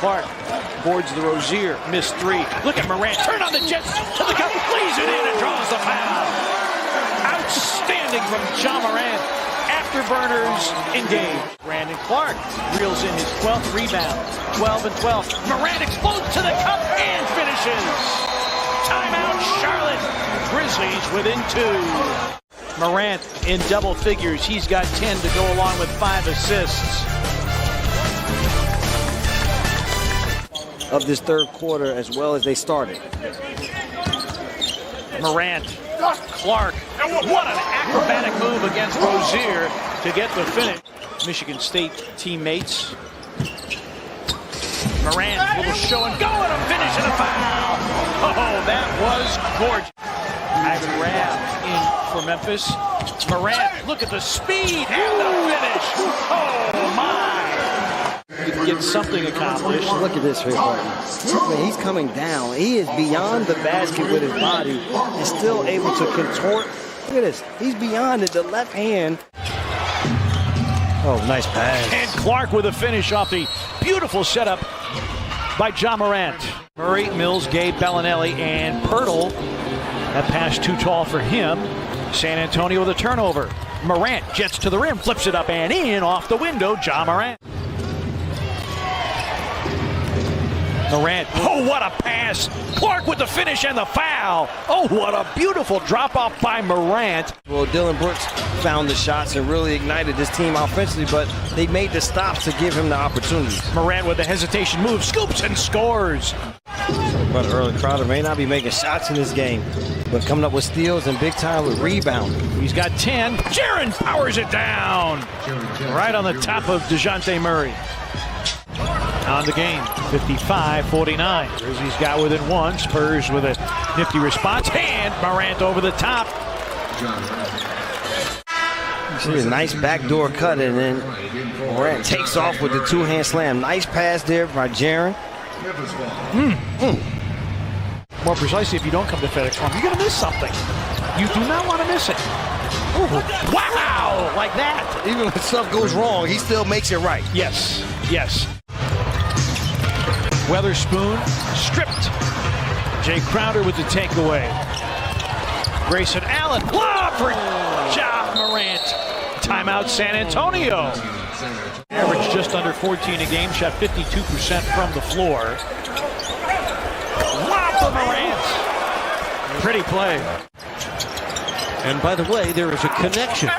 Clark boards the Rozier, missed three. Look at Morant, turn on the Jets to the cup, lays it in and draws the foul. Outstanding from Ja Morant. Afterburners engaged. Brandon Clark reels in his 12th rebound. 12 and 12. Morant explodes to the cup and finishes. Timeout, Charlotte. Grizzlies within 2. Morant in double figures. He's got 10 to go along with 5 assists. Of this third quarter as well as they started. Morant, Clark, what an acrobatic move against Rozier to get the finish. Michigan State teammates. Morant, little show and go, and a finish and a foul. Oh, that was gorgeous. Ivan Rabb in for Memphis. Morant, look at the speed and the finish. Oh, my. You can get something accomplished. Look at this here, man. He's coming down. He is beyond the basket with his body and still able to contort. Look at this. He's beyond it. The left hand. Oh, nice pass. And Clark with a finish off the beautiful setup by Ja Morant. Murray, Mills, Gabe, Bellinelli, and Pirtle. That pass too tall for him. San Antonio with a turnover. Morant jets to the rim, flips it up and in off the window. Ja Morant. Morant, oh, what a pass. Clark with the finish and the foul. Oh, what a beautiful drop-off by Morant. Well, Dylan Brooks found the shots and really ignited this team offensively, but they made the stops to give him the opportunities. Morant with the hesitation move, scoops and scores. But Earl Crowder may not be making shots in this game, but coming up with steals and big time with rebound. He's got 10. Jaren powers it down. Right on the top of DeJounte Murray. On the game, 55-49. Grizzlies got within 1. Spurs with a nifty response. And Morant over the top. You see a nice backdoor cut, and then Morant takes off with the two-hand slam. Nice pass there by Jaren. More precisely, if you don't come to FedEx Forum, you're going to miss something. You do not want to miss it. Ooh. Wow! Like that. Even when stuff goes wrong, he still makes it right. Yes, yes. Weatherspoon stripped. Jay Crowder with the takeaway. Grayson Allen, lob for Ja Morant. Timeout San Antonio. Average just under 14 a game, shot 52% from the floor. Lob for Morant. Pretty play. And by the way, there is a connection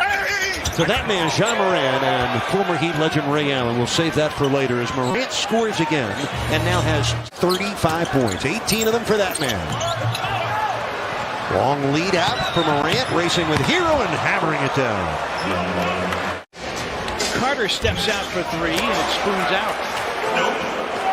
to that man, Ja Morant, and former Heat legend Ray Allen. We'll save that for later as Morant scores again and now has 35 points, 18 of them for that man. Long lead out for Morant, racing with Hero and hammering it down. Carter steps out for 3 and it spoons out. Nope.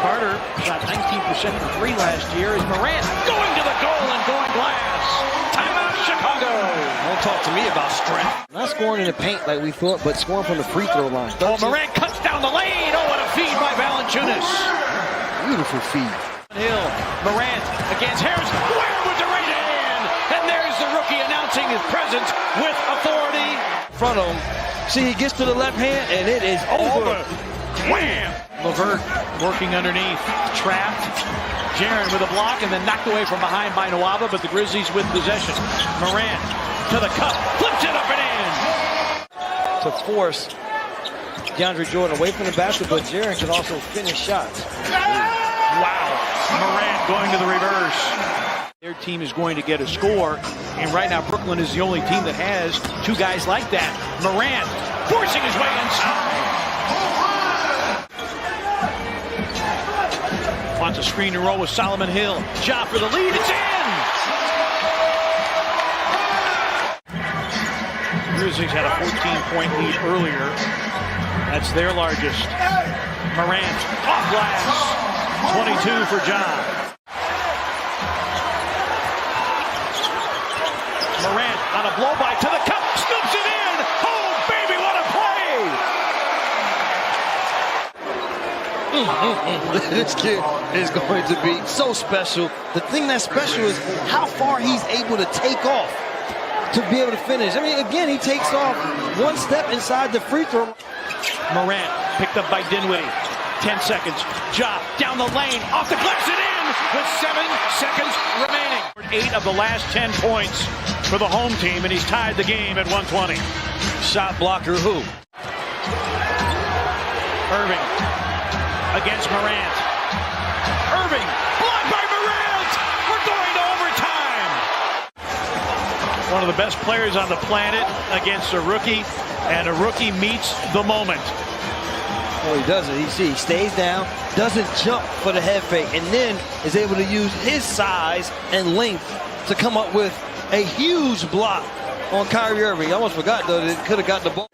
Carter shot 19% from 3 last year as Morant going to the goal and going glass. Timeout Chicago. Don't talk to me about strength. Not scoring in the paint like we thought, but scoring from the free throw line. Oh, Morant cuts down the lane. Oh, what a feed by Valanciunas. Beautiful feed. Hill, Morant against Harris. Where with the right hand? And there's the rookie announcing his presence with authority. In front of him. See, he gets to the left hand, and it is over. Wham! LeVert working underneath. Trapped. Jaren with a block and then knocked away from behind by Nwaba, but the Grizzlies with possession. Morant to the cup, flips it up and in. To force DeAndre Jordan away from the basket, but Jaren can also finish shots. Wow. Morant going to the reverse. Their team is going to get a score, and right now Brooklyn is the only team that has 2 guys like that. Morant forcing his way inside. Wants a screen and roll with Solomon Hill. Ja for the lead. It's in! Grizzlies had a 14-point lead earlier. That's their largest. Morant off glass. 22 for Ja. Morant on a blow-by to the cup. Scoops it in. Oh, baby, what a play! This kid is going to be so special. The thing that's special is how far he's able to take off to be able to finish. I mean, again, he takes off 1 step inside the free throw. Morant picked up by Dinwiddie. 10 seconds. Ja down the lane, off the glass and in with 7 seconds remaining. 8 of the last 10 points for the home team, and he's tied the game at 120. Shot blocker who? Irving against Morant. Irving, blocked by Morant! We're going to overtime! One of the best players on the planet against a rookie, and a rookie meets the moment. Well, he doesn't. He stays down, doesn't jump for the head fake, and then is able to use his size and length to come up with a huge block on Kyrie Irving. I almost forgot, though, that it could have got the ball.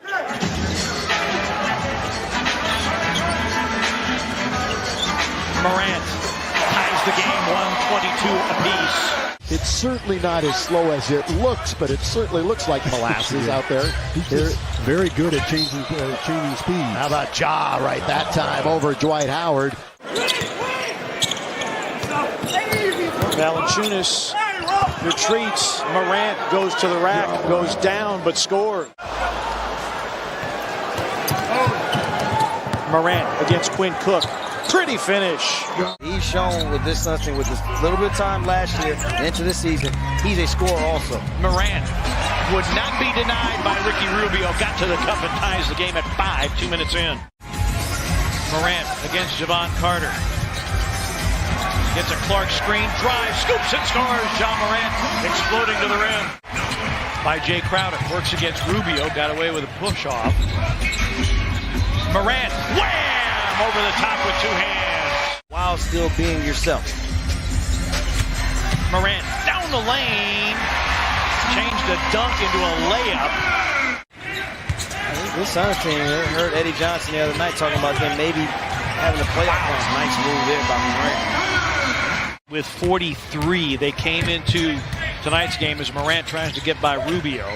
Morant ties the game 122 apiece. It's certainly not as slow as it looks, but it certainly looks like molasses out there. They're very good at changing speed. How about Ja right that time over Dwight Howard? Valanciunas retreats. Morant goes to the rack, goes down, but scores. Morant against Quinn Cook. Pretty finish. He's shown with this something with this little bit of time last year into this season. He's a scorer also. Morant would not be denied by Ricky Rubio. Got to the cup and ties the game at 5, 2 minutes in. Morant against Javon Carter. Gets a Clark screen, drives, scoops and scores. John Morant exploding to the rim. By Jay Crowder. Works against Rubio. Got away with a push off. Morant, wham! Over the top with 2 hands. While still being yourself. Morant down the lane. Changed a dunk into a layup. I think this Suns team heard Eddie Johnson the other night talking about them maybe having a playoff plan. Nice move there by Morant. With 43, they came into tonight's game as Morant tries to get by Rubio.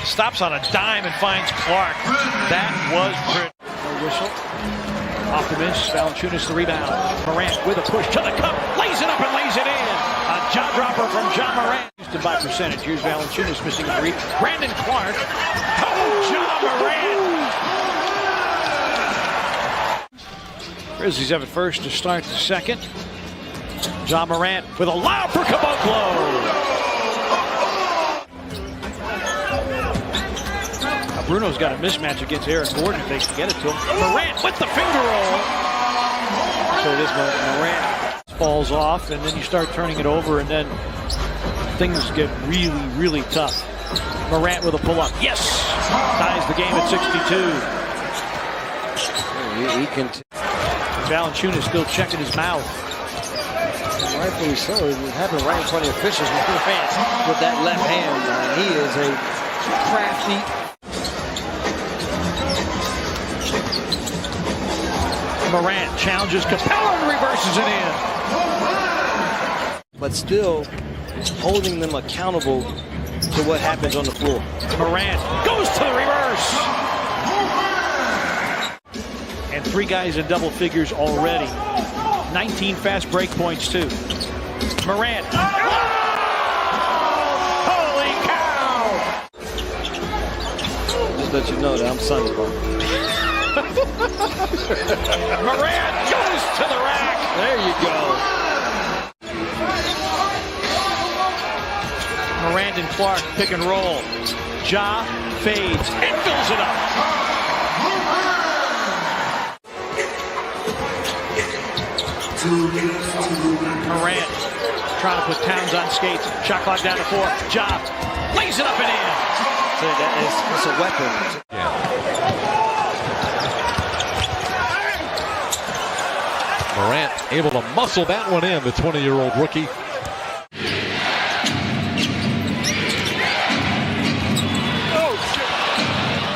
Stops on a dime and finds Clark. That was pretty. Whistle. Off the bench, Valanciunas the rebound. Morant with a push to the cup, lays it up and lays it in. A jaw dropper from John Morant. Houston by percentage. Here's Valanciunas missing a 3. Brandon Clark. Oh, John Morant. Grizzlies have it first to start the second. John Morant with a lob for Caboclo. Bruno's got a mismatch against Eric Gordon if they can get it to him. Morant with the finger roll. So this Morant falls off, and then you start turning it over, and then things get really, really tough. Morant with a pull-up. Yes! Ties the game at 62. He can. Valanciunas still checking his mouth. Rightfully so. It happened right in front of the officials with Morant with that left hand. He is a crafty. Morant challenges Capella and reverses it in. But still holding them accountable to what happens on the floor. Morant goes to the reverse. And 3 guys in double figures already. 19 fast break points too. Morant. Holy cow! Just let you know that I'm Sunny. Morant goes to the rack. There you go. Morant and Clark pick and roll. Ja fades and fills it up. Morant trying to put Towns on skates. Shot clock down to 4. Ja lays it up and in. So it's a weapon. Morant able to muscle that one in, the 20-year-old rookie.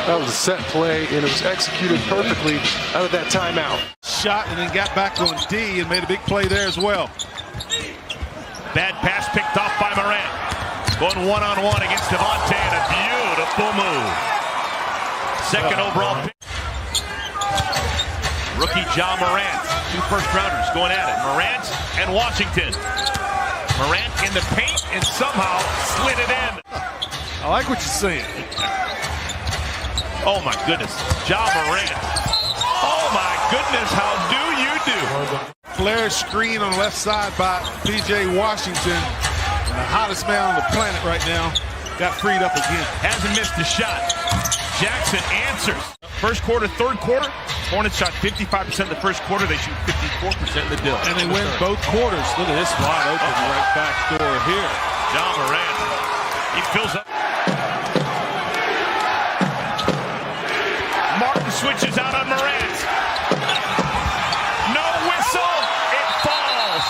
That was a set play, and it was executed perfectly out of that timeout. Shot and then got back on D and made a big play there as well. Bad pass picked off by Morant. Going one-on-one against Devontae, and a beautiful move. Second overall pick. Rookie Ja Morant. 2 first-rounders going at it. Morant and Washington. Morant in the paint and somehow slid it in. I like what you're saying. Oh, my goodness. Ja Morant. Oh, my goodness, how do you do? Flare screen on the left side by P.J. Washington. The hottest man on the planet right now got freed up again. Hasn't missed a shot. Jackson answers. First quarter, third quarter, Hornets shot 55% in the first quarter. They shoot 54% in the dill. And they win both quarters. Look at this wide open right back door here. John Morant. He fills up. Martin switches out on Morant. No whistle. It falls.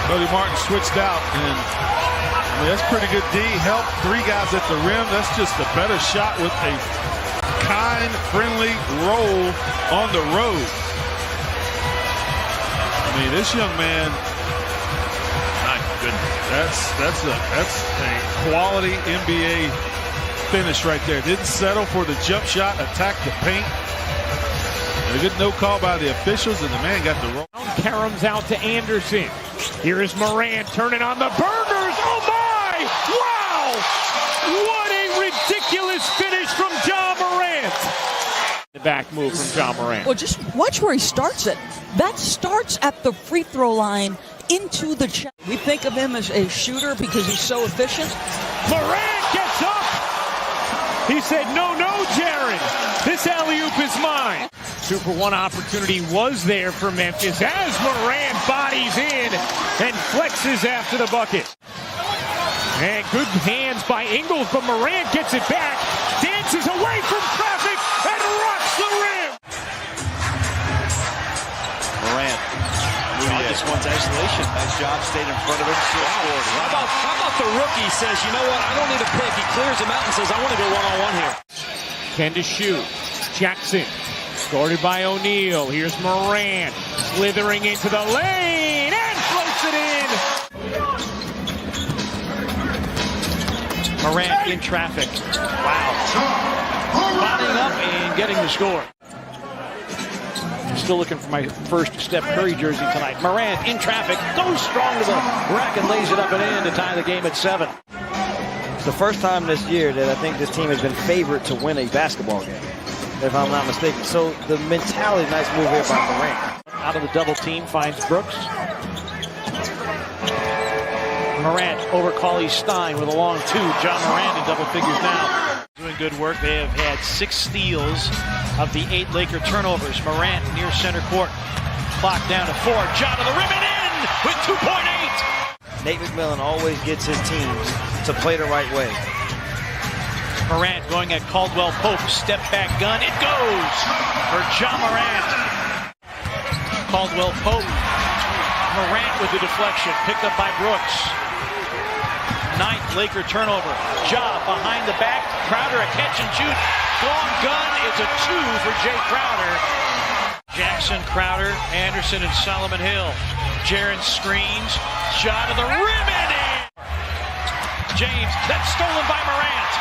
Cody Martin switched out, and that's pretty good D. Help 3 guys at the rim. That's just a better shot with a kind, friendly roll on the road. I mean, this young man, My goodness. that's a quality NBA finish right there. Didn't settle for the jump shot, attacked the paint. A good no call by the officials, and the man got the roll. Karam's out to Anderson. Here is Morant turning on the burners. Oh my! Wow! What a ridiculous finish from John Morant. The back move from John Morant. Well, just watch where he starts it. That starts at the free throw line into the check. We think of him as a shooter because he's so efficient. Morant gets up. He said, no, Jaren. This alley-oop is mine. 2-for-1 opportunity was there for Memphis as Morant bodies in and flexes after the bucket. And good hands by Ingles, but Morant gets it back, dances away from traffic, and rocks the rim. Morant moving this one's isolation. Nice job, stayed in front of him. How about the rookie says, you know what, I don't need a pick. He clears him out and says, I want to go one-on-one here. 10 to shoot. Jackson, guarded by O'Neal. Here's Morant, slithering into the lane, and floats it in. Morant in traffic. Wow. Bodying up and getting the score. Still looking for my first Steph Curry jersey tonight. Morant in traffic, goes strong to the rack and lays it up and in to tie the game at 7. It's the first time this year that I think this team has been favored to win a basketball game, if I'm not mistaken. So the mentality, nice move here by Morant. Out of the double team, finds Brooks. Morant over Cauley-Stein with a long 2. John Morant in double figures now. Doing good work. They have had 6 steals of the 8 Laker turnovers. Morant near center court. Clock down to 4. John to the rim and in with 2.8. Nate McMillan always gets his teams to play the right way. Morant going at Caldwell Pope. Step back gun. It goes for John Morant. Caldwell Pope. Morant with the deflection. Picked up by Brooks. 9th Laker turnover. Ja behind the back. Crowder a catch and shoot. Long gun. It's a 2 for Jay Crowder. Jackson, Crowder, Anderson, and Solomon Hill. Jaren screens. Ja to the rim and in. James. That's stolen by Morant.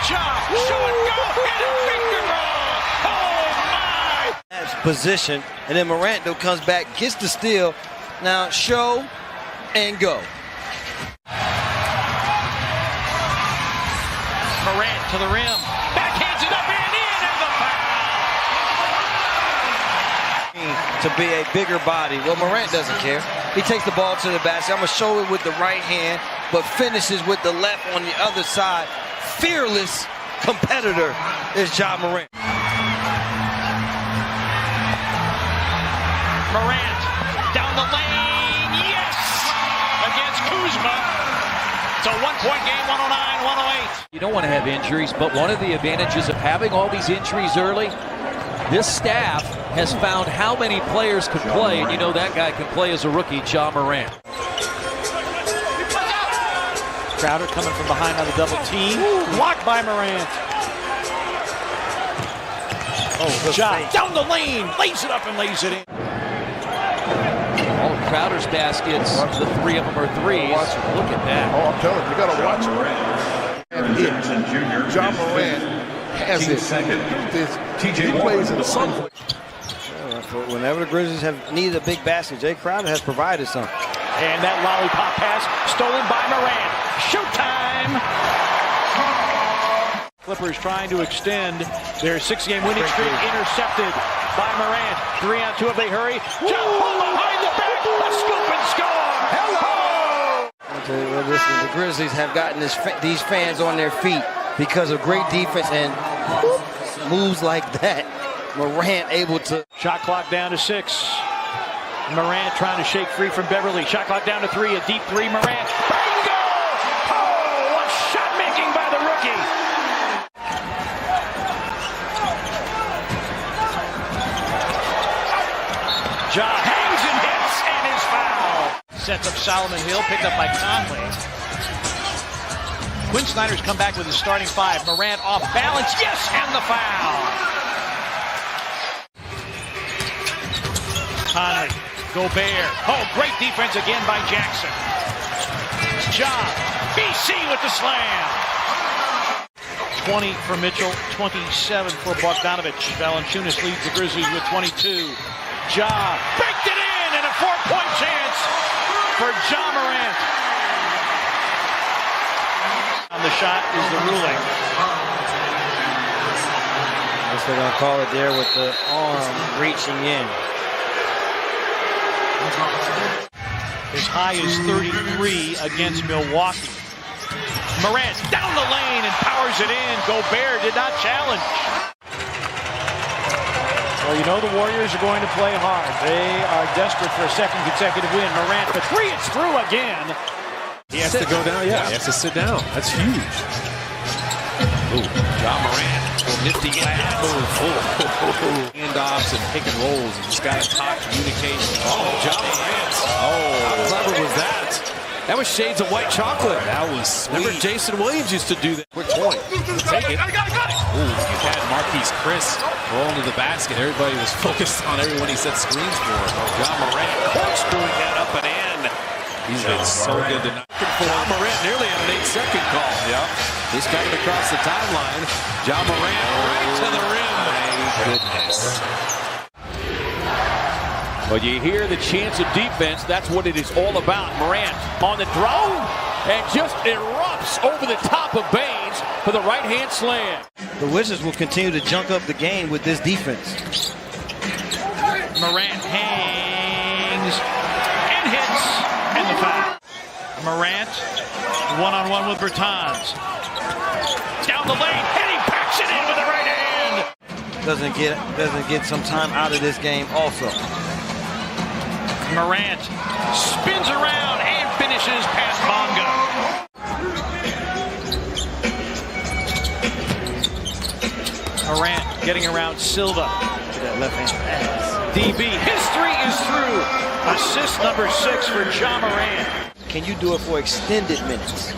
Ja. Show and go. And a finger roll. Oh my. That's position. And then Morant though comes back, gets the steal. Now show and go. Morant to the rim. Backhands it up and in, and the foul. To be a bigger body. Well, Morant doesn't care. He takes the ball to the basket. I'm going to show it with the right hand, but finishes with the left on the other side. Fearless competitor is John Morant. Morant down the lane. Yes! Against Kuzma. It's a 1-point game, 109-108. You don't want to have injuries, but one of the advantages of having all these injuries early, this staff has found how many players can play, and you know that guy can play as a rookie, John Morant. Crowder coming from behind on the double team. Blocked by Morant. Oh, shot down the lane. Lays it up and lays it in. All of Crowder's baskets, the 3 of them are threes. Look at that. Oh, I'm telling you, you got to watch it. John Morant has it. He plays in the sun. Whenever the Grizzlies have needed a big basket, Jay Crowder has provided something. And that lollipop pass stolen by Morant. Showtime! Clippers trying to extend their 6-game winning streak, intercepted by Morant. 3 on 2 if they hurry. Jump ball behind the back, a scoop and score. Hello! Listen, the Grizzlies have gotten these fans on their feet because of great defense and moves like that. Morant able to. Shot clock down to 6. Morant trying to shake free from Beverly. Shot clock down to 3. A deep 3. Morant. Bingo! Oh, what shot making by the rookie. Ja hangs and hits and is fouled. Sets up Solomon Hill, picked up by Conley. Quinn Snyder's come back with his starting 5. Morant off balance, yes, and the foul. Conley, Gobert. Oh, great defense again by Jackson. Ja, BC with the slam. 20 for Mitchell, 27 for Bogdanovich. Valanciunas leads the Grizzlies with 22. Ja baked it in, and a 4-point chance for Ja Morant. On the shot is the ruling. I guess they're going to call it there with the arm reaching in. As high as 33 against Milwaukee. Morant down the lane and powers it in. Gobert did not challenge. Well, you know the Warriors are going to play hard. They are desperate for a second consecutive win. Morant for 3, it's through again. He has to go down, yeah. He has to sit down. That's huge. Ooh, Ja Morant. Nifty handoffs and pick and rolls. He's got to talk communication. Oh, Ja Morant. Oh, how clever was that? That was shades of white chocolate. That was sweet. Remember Jason Williams used to do that. Quick point. Take it. Ooh, you had Marquise Chris rolling to the basket. Everybody was focused on everyone he set screens for. Ja Morant corkscrewing that up and in. He's been so good tonight. Ja Morant nearly had an 8-second call. Yep. He's coming across the timeline. Ja Morant right to the rim. My goodness. But you hear the chance of defense. That's what it is all about. Morant on the throw and just erupts over the top of Baines for the right-hand slam. The Wizards will continue to junk up the game with this defense. Morant hangs and hits and the foul. Morant one-on-one with Bertans. Down the lane and he packs it in with the right hand. Doesn't get some time out of this game also. Morant spins around and finishes past Bonga. Morant getting around Silva. That left hand pass. DB, his 3 is through. Assist number 6 for Ja Morant. Can you do it for extended minutes?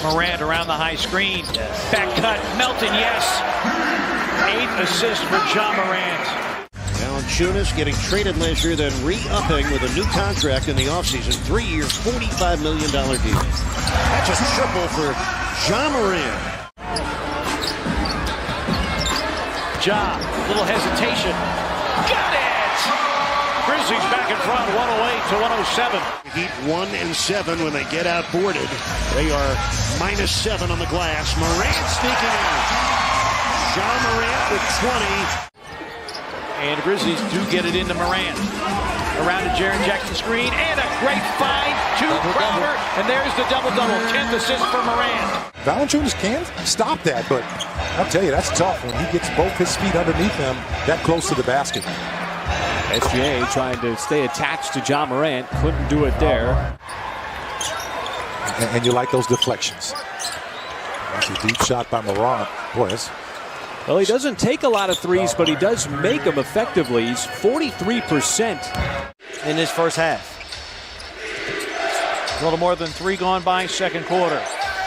Morant around the high screen. Yes. Back cut, Melton, yes. 8th assist for Ja Morant. Valanciunas getting traded last year, then re-upping with a new contract in the offseason. 3 years, $45 million deal. That's a triple for Ja Morant. Ja, little hesitation. Got it! Grizzlies back in front, 108-107. Heat 1-7 when they get outboarded. They are -7 on the glass. Morant sneaking out. Ja Morant with 20. And the Grizzlies do get it into Morant. Around to Jaren Jackson screen, and a great find to Crowder. And there's the double-double, 10th assist for Morant. Valanciunas can stop that, but I'll tell you, that's tough when he gets both his feet underneath him that close to the basket. SGA trying to stay attached to Ja Morant. Couldn't do it there. And you like those deflections. That's a deep shot by Morant. Boy, that's... Well, he doesn't take a lot of threes, but he does make them effectively. He's 43% in this first half. A little more than 3 gone by second quarter.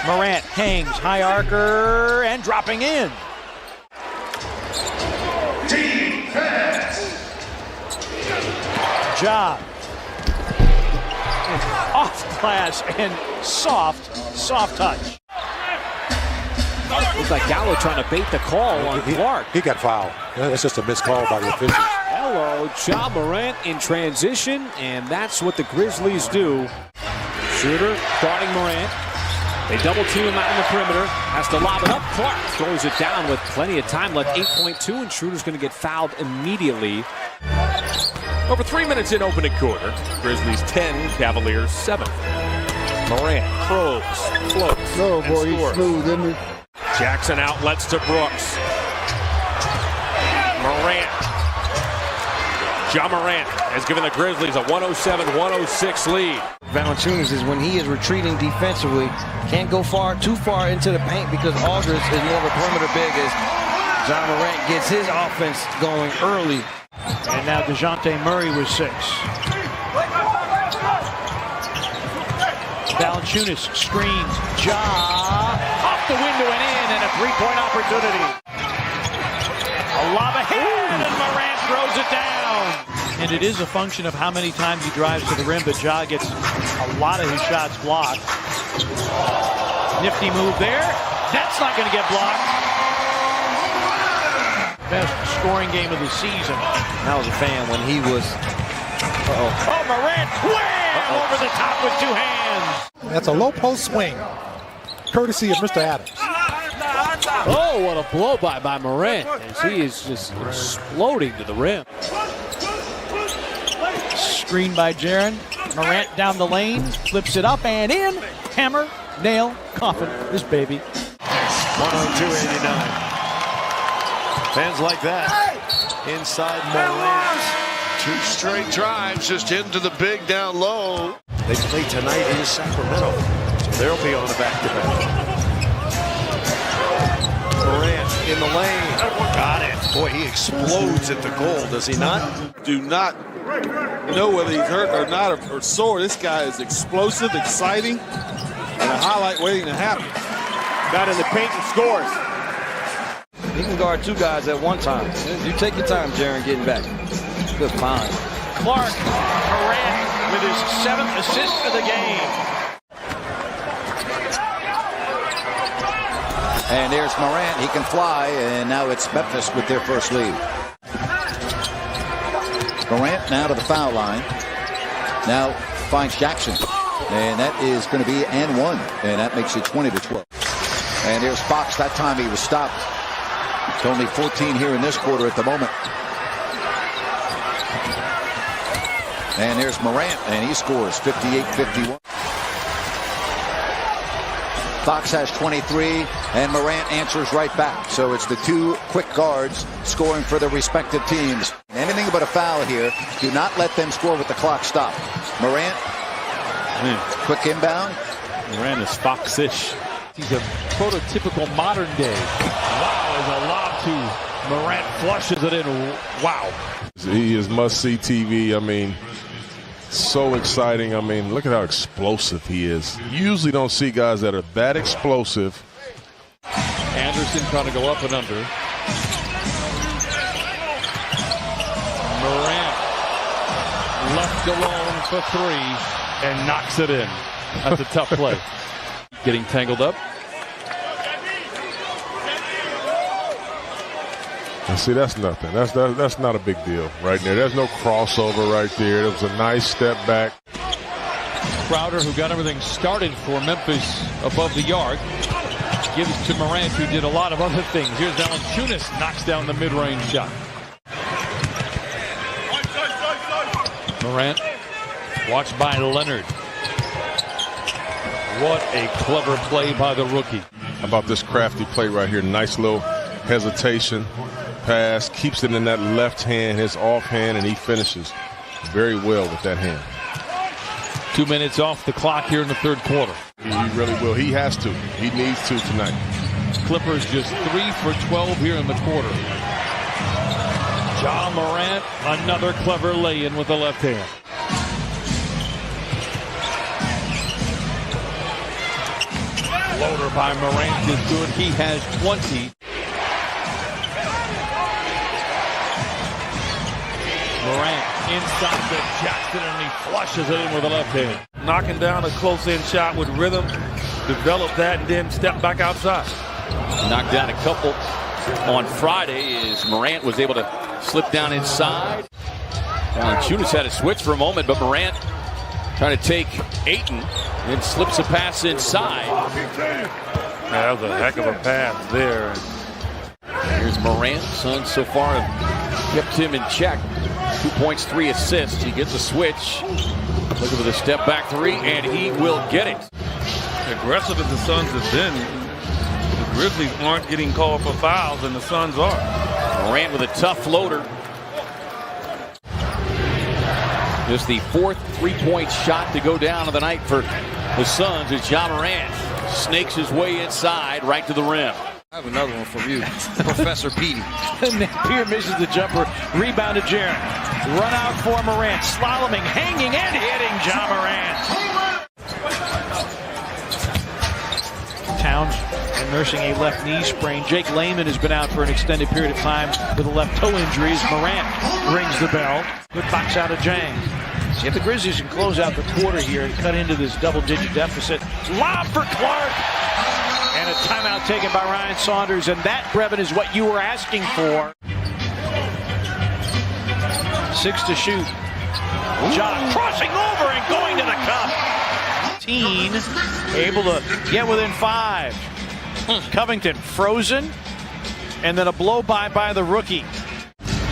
Morant hangs, high arcer, and dropping in. Defense. Ja. Off glass and soft touch. Looks like Gallo trying to bait the call on Clark. He got fouled. That's just a missed call by the officials. Hello, Ja Morant in transition, and that's what the Grizzlies do. Shooter guarding Morant. They double team him out in the perimeter. Has to lob it up. Clark throws it down with plenty of time left. 8.2, and Schroeder's going to get fouled immediately. Over 3 minutes in opening quarter. Grizzlies 10, Cavaliers 7. Morant probes, floats, Oh, boy, and he's scores. smooth, isn't he? Jackson outlets to Brooks. Morant. Ja Morant has given the Grizzlies a 107-106 lead. Valanciunas is when he is retreating defensively, can't go too far into the paint because Aldridge is more of a perimeter big as Ja Morant gets his offense going early. And now DeJounte Murray with 6. Valanciunas screens. Ja off the window and in, and a three-point opportunity. A lob ahead, and Morant throws it down. And it is a function of how many times he drives to the rim, but Ja gets a lot of his shots blocked. Nifty move there. That's not going to get blocked. Best scoring game of the season. I was a fan when he was. Oh, Morant, wham! Over the top with 2 hands. That's a low post swing, courtesy of Mr. Adams. Oh, what a blow by Morant as he is just exploding to the rim. Screen by Jaren. Morant down the lane, flips it up and in. Hammer, nail, coffin, this baby. 102-89. Fans like that. Inside Morant. 2 straight drives just into the big down low. They play tonight in Sacramento, so they'll be on the back-to-back. Morant in the lane. Got it. Boy, he explodes at the goal, does he not? Do not know whether he's hurt or not or sore. This guy is explosive, exciting, and a highlight waiting to happen. Got in the paint and scores. He can guard 2 guys at one time. You take your time, Jaren, getting back. Good find. Clark, Morant with his 7th assist for the game. And there's Morant. He can fly, and now it's Memphis with their first lead. Morant now to the foul line. Now finds Jackson. And that is going to be and 1. And that makes it 20-12. And there's Fox. That time he was stopped. It's only 14 here in this quarter at the moment. And there's Morant, and he scores 58-51. Fox has 23, and Morant answers right back. So it's the 2 quick guards scoring for their respective teams. Anything but a foul here. Do not let them score with the clock stopped. Morant, quick inbound. Morant is Fox-ish. He's a prototypical modern day. Wow, as a lob to Morant flushes it in. Wow. He is must-see TV. I mean, so exciting. I mean, look at how explosive he is. You usually don't see guys that are that explosive. Anderson trying to go up and under. Morant left alone for 3 and knocks it in. That's a tough play. Getting tangled up. And see, that's nothing. That's not a big deal right there. There's no crossover right there. It was a nice step back. Crowder, who got everything started for Memphis above the arc, gives to Morant, who did a lot of other things. Here's Valanciunas, knocks down the mid-range shot. Morant, watched by Leonard. What a clever play by the rookie. How about this crafty play right here? Nice little hesitation. Pass, keeps it in that left hand, his off hand, and he finishes very well with that hand. 2 minutes off the clock here in the 3rd quarter. He really will. He has to. He needs to tonight. Clippers just 3 for 12 here in the quarter. Ja Morant, another clever lay-in with the left hand. Floater by Morant is good. He has 20. Morant inside to Jackson, and he flushes it in with the left hand. Knocking down a close-in shot with rhythm, develop that, and then step back outside. Knocked down a couple on Friday as Morant was able to slip down inside. Valanciunas had a switch for a moment, but Morant trying to take Ayton. And slips a pass inside. That was a heck of a pass there. Here's Morant. Suns so far have kept him in check. 2 points, 3 assists. He gets a switch. Looking for the step back three, and he will get it. Aggressive as the Suns have been, the Grizzlies aren't getting called for fouls, and the Suns are. Morant with a tough floater. Just the 4th three-point shot to go down of the night for the Suns as Ja Morant snakes his way inside right to the rim. I have another one for you, Professor Petey. Napier misses the jumper. Rebound to Jaren. Run out for Morant. Slaloming, hanging, and hitting Ja Morant. Towns nursing a left knee sprain. Jake Layman has been out for an extended period of time with a left toe injury as Morant rings the bell. Good box out of Jang. See if the Grizzlies can close out the quarter here and cut into this double-digit deficit. Lob for Clark. And a timeout taken by Ryan Saunders. And that, Brevin, is what you were asking for. 6 to shoot. John crossing over and going to the cup. Able to get within 5. Covington frozen. And then a blow-by the rookie.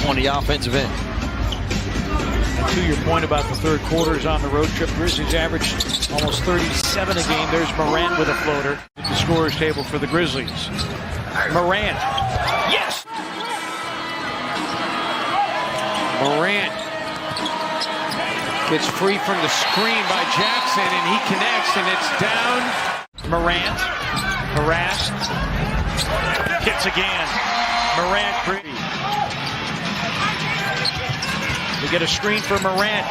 On the offensive end. To your point about the third quarters on the road trip, Grizzlies averaged almost 37 a game. There's Morant with a floater at the scorer's table for the Grizzlies. Morant. Yes! Morant gets free from the screen by Jackson, and he connects, and it's down. Morant, harassed, hits again. Morant free. We get a screen for Morant.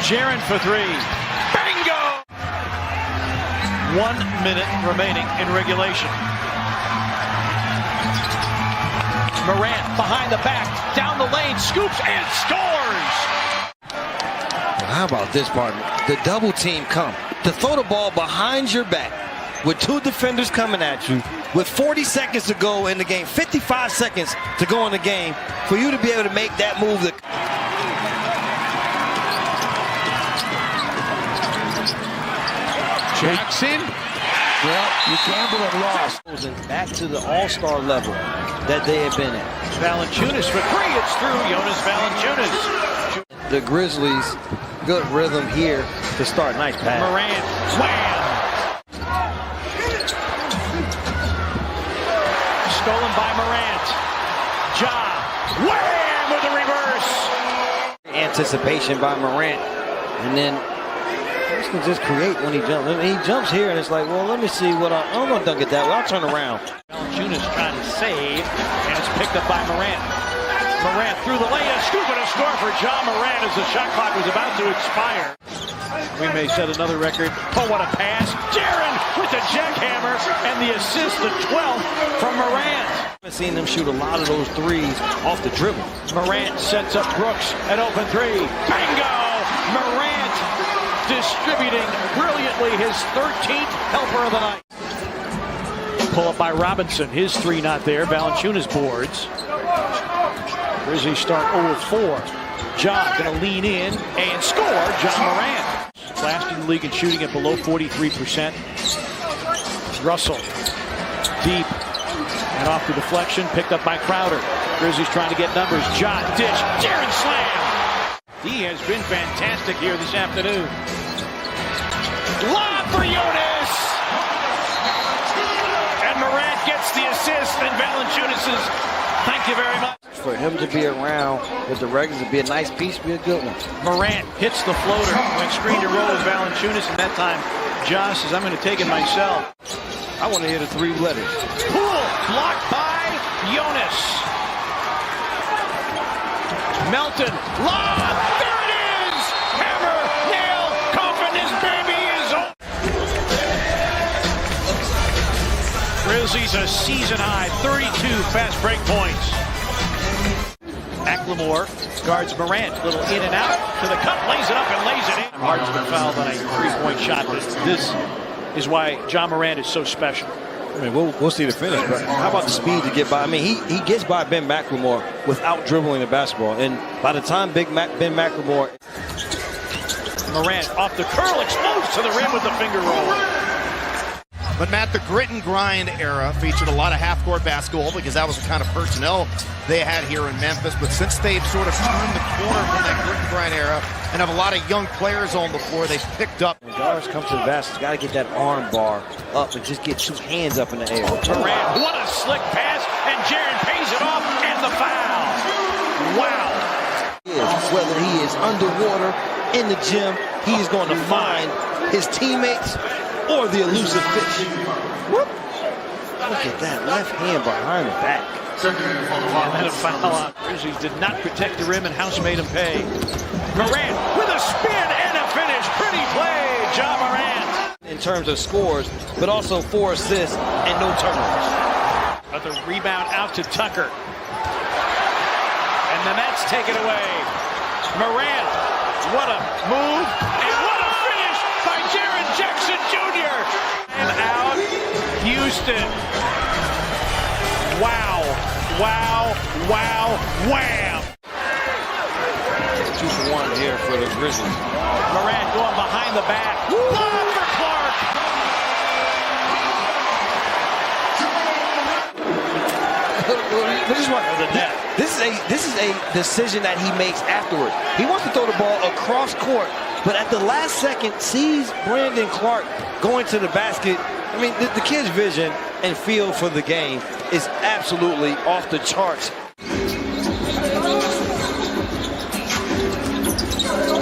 Jaren for 3. Bingo! 1 minute remaining in regulation. Morant behind the back, down the lane, scoops and scores! How about this, partner? The double team come to throw the ball behind your back with 2 defenders coming at you with 40 seconds to go in the game, 55 seconds to go in the game, for you to be able to make that move. Jackson. Well, you gambled and lost. And back to the all-star level that they have been at. Valanciunas for 3. It's through. Jonas Valanciunas. The Grizzlies, good rhythm here to start. Nice pass. Morant. Wham! Stolen by Morant. Ja. Wham! With a reverse. Anticipation by Morant. And then this can just create when he jumps. He jumps here and it's like, well, let me see what I'm going to dunk it that way. I'll turn around. Valanciunas trying to save, and it's picked up by Morant. Morant through the lane, a scoop and a score for Ja Morant as the shot clock was about to expire. We may set another record. Oh, what a pass. Jaren with the jackhammer and the assist, the 12th from Morant. I've seen them shoot a lot of those threes off the dribble. Morant sets up Brooks, an open 3. Bingo! Morant distributing brilliantly his 13th helper of the night. Pull up by Robinson. His 3 not there. Valanciunas boards. Grizzlies start 0-4. Ja going to lean in and score. Ja Morant. Last in the league in shooting at below 43%. Russell. Deep. And off the deflection. Picked up by Crowder. Grizzlies trying to get numbers. Ja dish. Jaren slam. He has been fantastic here this afternoon. Lob for Jonas! And Morant gets the assist, and Valanciunas' thank you very much. For him to be around with the regulars, to be a nice piece, be a good one. Morant hits the floater. Went screen to roll with Valanciunas, and that time Josh says, I'm going to take it myself. I want to hit a 3-letter. Poole blocked by Jonas. Melton, lob, there it is! Hammer, nail, coffin, this baby is on. Grizzlies a season high, 32 fast break points. Macklemore guards Morant, little in and out to the cup, lays it up and lays it in. Harden's been fouled on a 3-point shot, but this is why Ja Morant is so special. I mean, we'll see the finish, but how about the speed to get by? I mean, he gets by Ben McLemore without dribbling the basketball, and by the time Ben McLemore, Morant off the curl, explodes to the rim with the finger roll. But Matt, the grit and grind era featured a lot of half-court basketball because that was the kind of personnel they had here in Memphis. But since they've sort of turned the corner from that grit and grind era and have a lot of young players on the floor, they've picked up. When guards come to the basket, got to get that arm bar up and just get 2 hands up in the air. Morant, what a slick pass, and Jaren pays it off, and the foul. Wow. Whether he is underwater, in the gym, he is going to find his teammates or the elusive fish. Whoop. Look at that left hand behind the back. And then a foul out. Grizzlies did not protect the rim, and House made him pay. Morant with a spin and a finish. Pretty play, Ja Morant. In terms of scores, but also 4 assists and no turnovers. But the rebound out to Tucker. And the Nets take it away. Morant, what a move, and what a finish by Jaren Jackson Jr. And out, Houston. Wow, wow, wow, wham. 2 for 1 here for the Grizzlies. Morant going behind the back. Lob for Clark. This is a decision that he makes afterward. He wants to throw the ball across court, but at the last second sees Brandon Clark going to the basket. I mean, the kid's vision and feel for the game is absolutely off the charts.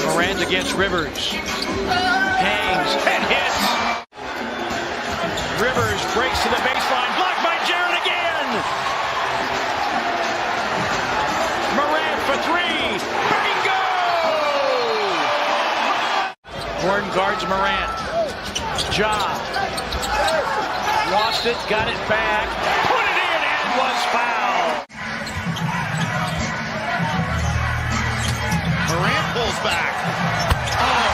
Morant against Rivers. Hangs and hits. Rivers breaks to the baseline. Blocked by Jaren again. Morant for 3. Bingo! Gordon guards Morant. Ja. Lost it, got it back. Put it in and was fouled. Morant pulls back. Oh,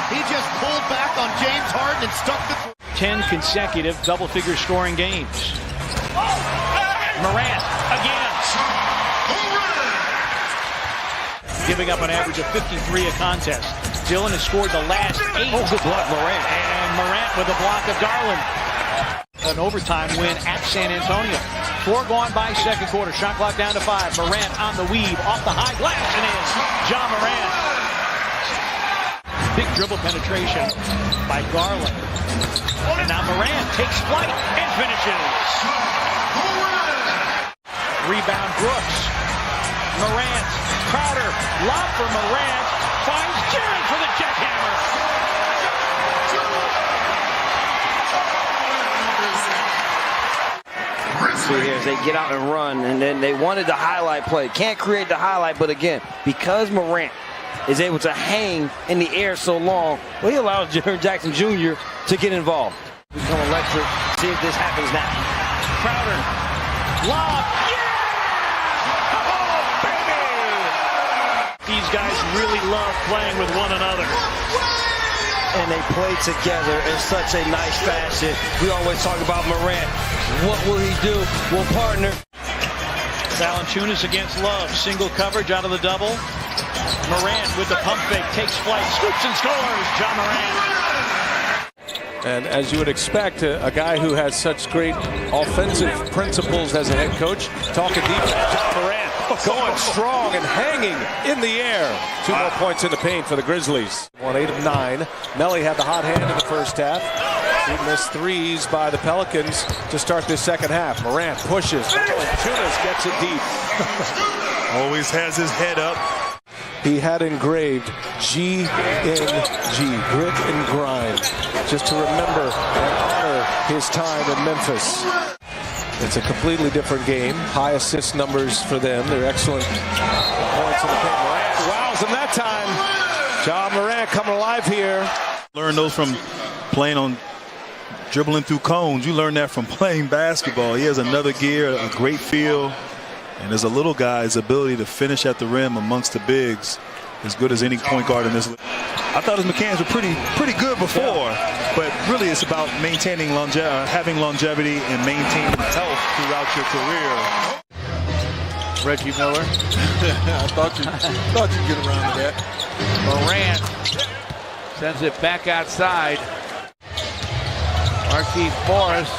he just pulled back on James Harden and stuck the 10 consecutive double-figure scoring games. Morant again. Giving up an average of 53 a contest. Dillon has scored the last 8. Oh, good block, Morant. And Morant with a block of Garland. An overtime win at San Antonio. 4 gone by second quarter. Shot clock down to 5. Morant on the weave, off the high glass and in. Ja Morant. Big dribble penetration by Garland. And now Morant takes flight and finishes. Rebound Brooks. Morant. Crowder. Lob for Morant. Finds Jaren for the jackhammer. See here as they get out and run, and then they wanted the highlight play. Can't create the highlight, but again, because Morant is able to hang in the air so long, well, he allows Jaren Jackson Jr. to get involved. Become electric. See if this happens now. Crowder. Lob. Yeah! Oh, baby! These guys really love playing with one another. And they play together in such a nice fashion. We always talk about Morant. What will he do? Well, partner. Valanciunas against Love. Single coverage out of the double. Morant with the pump fake. Takes flight. Scoops and scores. Ja Morant. And as you would expect, a guy who has such great offensive principles as a head coach, talking defense. Ja Morant going strong and hanging in the air. 2 more points in the paint for the Grizzlies. 8 of 9. Melly had the hot hand in the first half. 2 missed threes by the Pelicans to start this second half. Morant pushes. Valanciunas gets it deep. Always has his head up. He had engraved GNG, grit and grind, just to remember and honor his time in Memphis. It's a completely different game. High assist numbers for them. They're excellent points in the paint. Morant wows him that time. Ja Morant coming alive here. Learn those from playing on dribbling through cones. You learn that from playing basketball. He has another gear, a great feel. And as a little guy, his ability to finish at the rim amongst the bigs, as good as any point guard in this league. I thought his mechanics were pretty good before, but really it's about maintaining having longevity and maintaining health throughout your career. Reggie Miller. I thought you'd get around to that. Morant Sends it back outside. Marquise Morris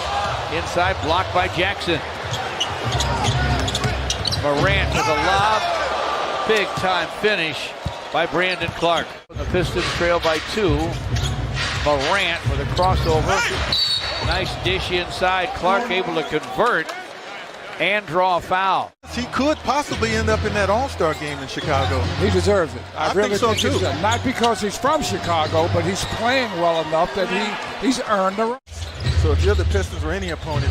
inside, blocked by Jackson. Morant with a lob. Big time finish by Brandon Clark. The Pistons trail by 2. Morant with a crossover. Nice dish inside. Clark able to convert and draw a foul. He could possibly end up in that All-Star game in Chicago. He deserves it. I really think so too. Not because he's from Chicago, but he's playing well enough that he's earned the right. So if you're the Pistons or any opponent,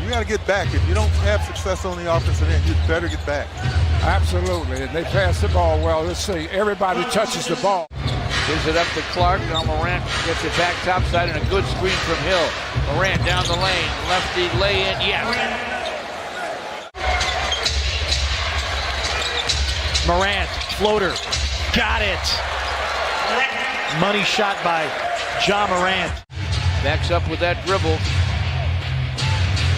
you got to get back. If you don't have success on the offensive end, you better get back. Absolutely. And they pass the ball well. Let's see. Everybody touches the ball. Gives it up to Clark. Now Morant gets it back topside and a good screen from Hill. Morant down the lane. Lefty lay in. Yes. Morant, floater, got it. Money shot by Ja Morant. Backs up with that dribble.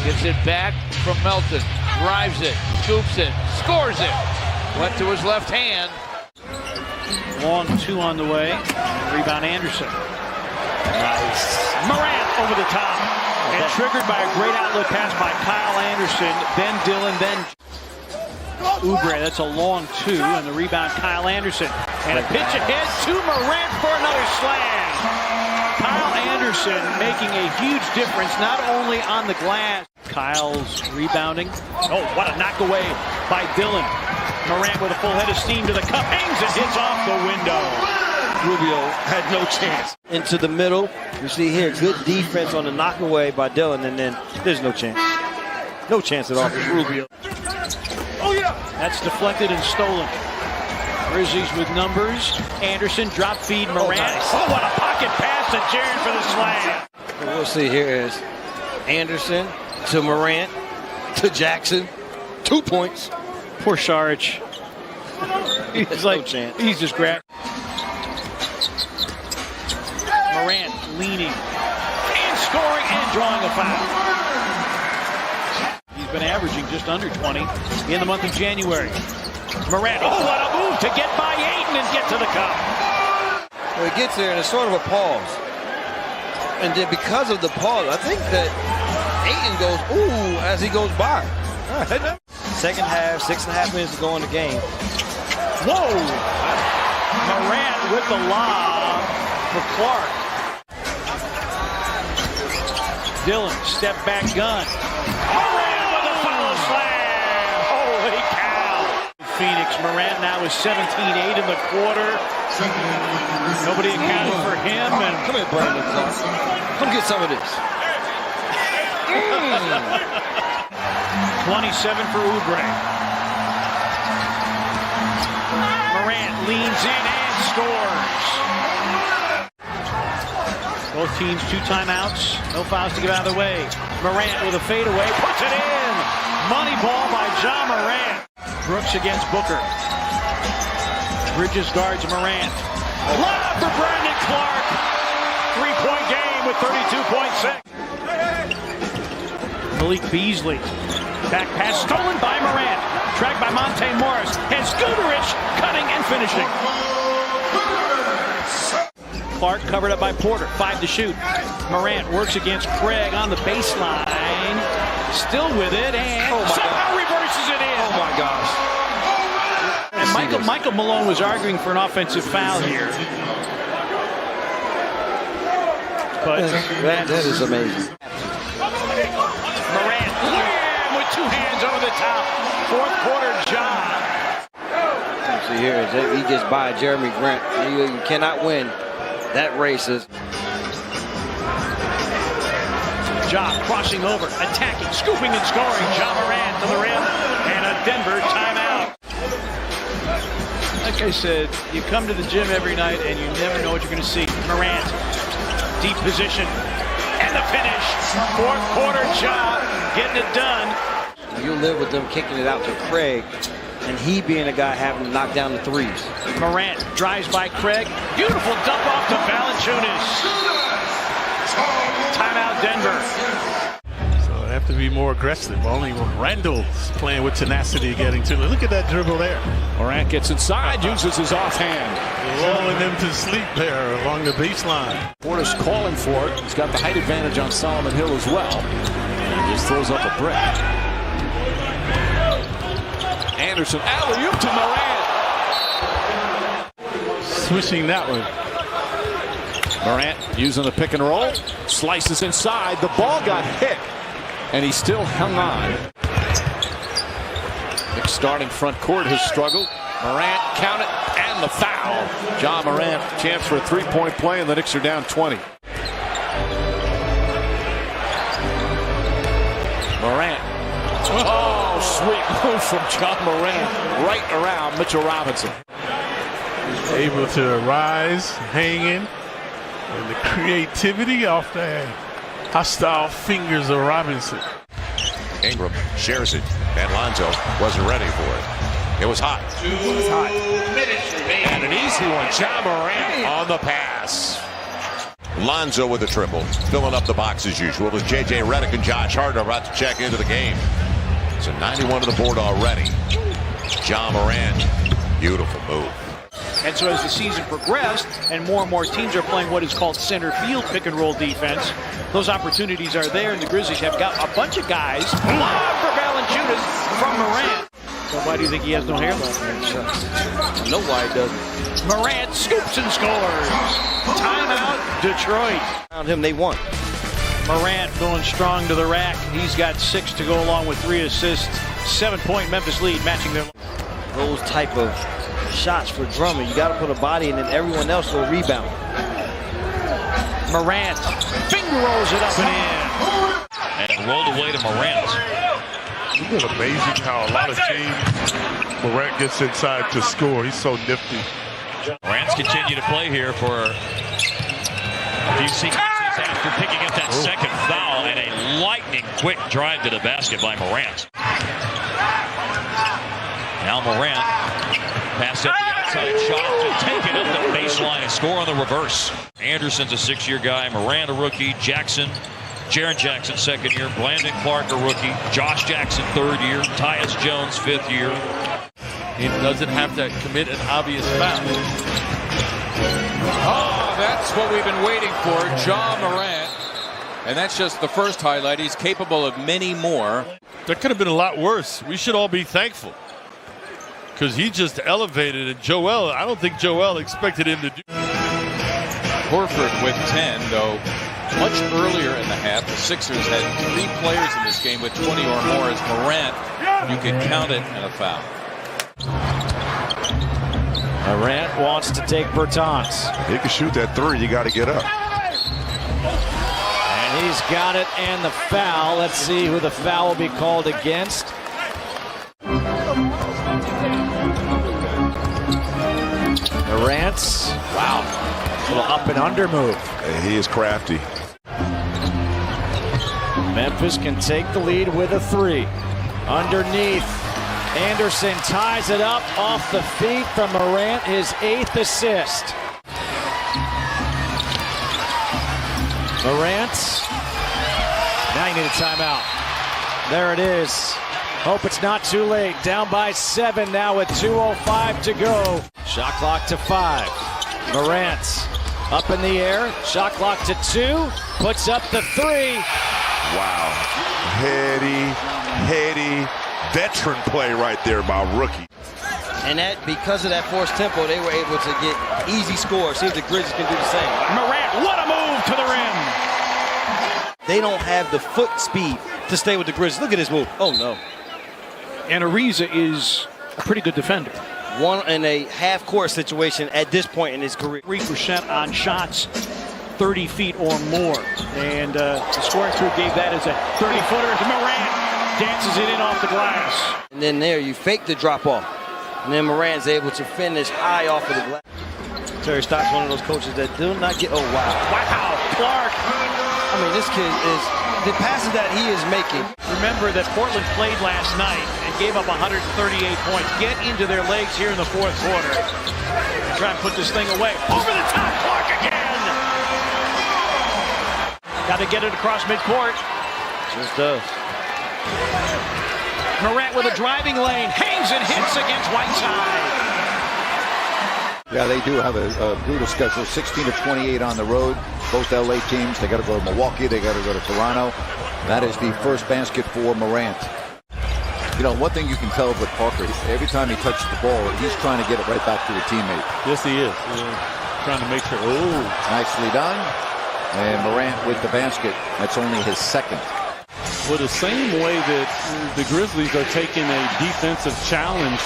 Gets it back from Melton. Drives it, scoops it, scores it. Went to his left hand. Long 2 on the way. Rebound Anderson. Nice. Morant over the top. And triggered by a great outlet pass by Kyle Anderson. Then Dillon, then Oubre. That's a long 2. And the rebound Kyle Anderson. And a pitch ahead to Morant for another slam. Kyle Anderson making a huge difference, not only on the glass. Kyle's rebounding. Oh, what a knock away by Dillon. Morant with a full head of steam to the cup. Hangs it, hits off the window. Rubio had no chance. Into the middle. You see here, good defense on the knockaway by Dillon, and then there's no chance. No chance at all for Rubio. Oh, yeah. That's deflected and stolen. Grizzlies with numbers. Anderson drop feed Morant. Oh, what a pocket pass to Jaren for the slam. What we'll see here is Anderson to Morant to Jackson. 2 points. Poor Saric. He's like, he's just grabbed. Morant leaning and scoring and drawing a foul. He's been averaging just under 20 in the month of January. Morant, oh, what a move to get by Ayton and get to the cup. Well, he gets there and it's sort of a pause. And then because of the pause, I think that Ayton goes, ooh, as he goes by. Second half, 6.5 minutes to go in the game. Whoa! Morant with the lob for Clark. Dillon, step back gun. Morant with a follow slam! Holy cow! Phoenix, Morant now is 17-8 in the quarter. Nobody accounted for him. And come here, Brandon Clark. Come get some of this. 27 for Oubre. Morant leans in and scores. Both teams 2 timeouts. No fouls to get out of the way. Morant with a fadeaway. Puts it in. Money ball by Ja Morant. Brooks against Booker. Bridges guards Morant. Lob for Brandon Clark. 3-point game with 32.6. Malik Beasley. Back pass stolen by Morant. Tracked by Monte Morris. And Scooterich cutting and finishing. Clark covered up by Porter. 5 to shoot. Morant works against Craig on the baseline. Still with it and somehow reverses it in. Oh my gosh. And Michael Malone was arguing for an offensive foul here. But that is amazing. Morant, wham, with 2 hands over the top. 4th quarter job. See here, he gets by Jeremy Grant. You cannot win that race. Ja crossing over, attacking, scooping and scoring. Ja Morant to the rim and a Denver timeout. Like I said, you come to the gym every night and you never know what you're going to see. Morant, deep position, and the finish. 4th quarter job, getting it done. You'll live with them kicking it out to Craig, and he being a guy having to knock down the threes. Morant drives by Craig. Beautiful dump off to Valanciunas. Timeout Denver. So have to be more aggressive. Only Randall's playing with tenacity, getting to it. Look at that dribble there. Morant gets inside, uses his offhand. Lulling them to sleep there along the baseline. Porter's calling for it. He's got the height advantage on Solomon Hill as well. And he just throws up a brick. Anderson, alley-oop to Morant. Swishing that one. Morant using the pick and roll. Slices inside. The ball got hit. And he still hung on. The starting front court has struggled. Morant, count it, and the foul. John Morant, chance for a three-point play, and the Knicks are down 20. Morant. Oh, sweet move from John Morant. Right around Mitchell Robinson. Able to rise, hanging, and the creativity off the hostile fingers of Robinson. Ingram shares it, and Lonzo wasn't ready for it. It was hot. It was hot. And an easy one. John Morant on the pass. Lonzo with a triple, filling up the box as usual as J.J. Redick and Josh Hart are about to check into the game. It's a 91 to the board already. John Morant, beautiful move. And so as the season progressed and more teams are playing what is called center field pick and roll defense, those opportunities are there, and the Grizzlies have got a bunch of guys. Lob for Valanciunas from Morant. So why do you think he has no hair left? I know why he doesn't. Morant scoops and scores. Timeout, Detroit. Around him, they won. Morant going strong to the rack. He's got 6 to go along with 3 assists. 7-point Memphis lead, matching their. Those type of shots for Drummond, you got to put a body in, and everyone else will rebound. Morant finger rolls it up and in. And rolled away to Morant. It's been amazing how a lot of teams, Morant gets inside to score. He's so nifty. Morant's continue to play here for a few sequences after picking up that second foul, and a lightning quick drive to the basket by Morant. Now Morant pass up the outside shot to take it up the baseline and score on the reverse. Anderson's a 6-year guy. Morant a rookie. Jaren Jackson, 2nd year. Brandon Clark, a rookie. Josh Jackson, 3rd year. Tyus Jones, 5th year. He doesn't have to commit an obvious foul. Oh, that's what we've been waiting for. John Morant. And that's just the first highlight. He's capable of many more. That could have been a lot worse. We should all be thankful, because he just elevated it. I don't think Joel expected him to do. Horford with 10, though. Much earlier in the half, the Sixers had 3 players in this game with 20 or more. As Morant, you can count it, and a foul. Morant wants to take Bertans. He can shoot that 3. You got to get up. And he's got it, and the foul. Let's see who the foul will be called against. Morant's, wow, little up and under move. He is crafty. Memphis can take the lead with a 3. Underneath, Anderson ties it up off the feet from Morant, his 8th assist. Morant, now you need a timeout. There it is. Hope it's not too late. Down by 7 now with 2:05 to go. Shot clock to 5. Morant up in the air. Shot clock to 2. Puts up the 3. Wow. Heady, veteran play right there by rookie. And that, because of that forced tempo, they were able to get easy scores. See if the Grizzlies can do the same. Morant, what a move to the rim. They don't have the foot speed to stay with the Grizzlies. Look at this move. Oh, no. And Ariza is a pretty good defender. One in a half-court situation at this point in his career. 3% on shots 30 feet or more. And the scoring crew gave that as a 30-footer. Morant dances it in off the glass. And then there, you fake the drop-off. And then Morant's able to finish high off of the glass. Terry Stotts, one of those coaches that do not get, oh, wow. Wow, Clark. I mean, this kid is, the passes that he is making. Remember that Portland played last night and gave up 138 points. Get into their legs here in the 4th quarter. Try and put this thing away. Over the top, Clark again. Got to get it across midcourt. Just does. Morant with a driving lane, hangs and hits against Whiteside. Yeah, they do have a brutal schedule. 16 of 28 on the road. Both LA teams. They got to go to Milwaukee. They got to go to Toronto. That is the first basket for Morant. You know, one thing you can tell with Parker, every time he touches the ball, he's trying to get it right back to a teammate. Yes, he is. Trying to make sure. Oh, nicely done. And Morant with the basket. That's only his second. Well, the same way that the Grizzlies are taking a defensive challenge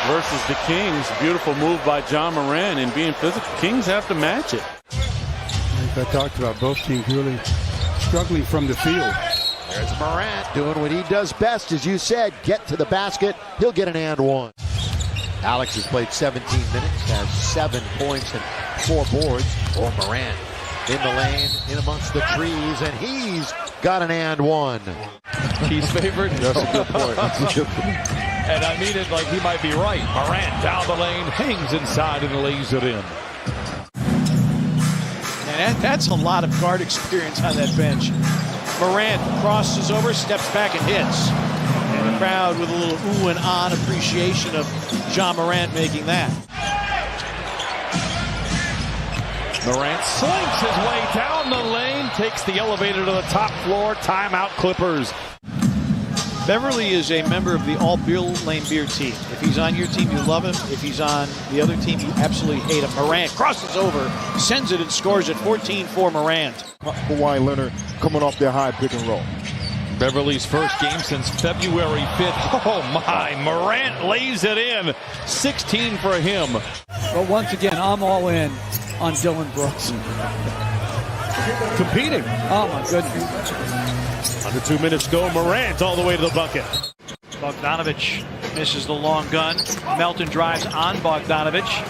versus the Kings. Beautiful move by John Morant and being physical. Kings have to match it. I talked about both teams really struggling from the field. There's Morant doing what he does best, as you said, get to the basket. He'll get an and one. Alex has played 17 minutes, has 7 points and 4 boards. For Morant in the lane, in amongst the trees, and he's got an and one. He's favored. That's a good point. That's a good point. And I mean it like he might be right. Morant down the lane, hangs inside and lays it in. And that's a lot of guard experience on that bench. Morant crosses over, steps back and hits. And the crowd with a little ooh and ah appreciation of John Morant making that. Morant slinks his way down the lane, takes the elevator to the top floor. Timeout Clippers. Beverly is a member of the all Bill Lane Beer team. If he's on your team, you love him. If he's on the other team, you absolutely hate him. Morant crosses over, sends it and scores at 14 for Morant. Kawhi Leonard coming off their high pick and roll. Beverly's first game since February 5th. Oh my, Morant lays it in. 16 for him. But once again, I'm all in on Dylan Brooks. Competing. Oh my goodness. Under 2 minutes to go, Morant all the way to the bucket. Bogdanovich misses the long gun. Melton drives on Bogdanovich.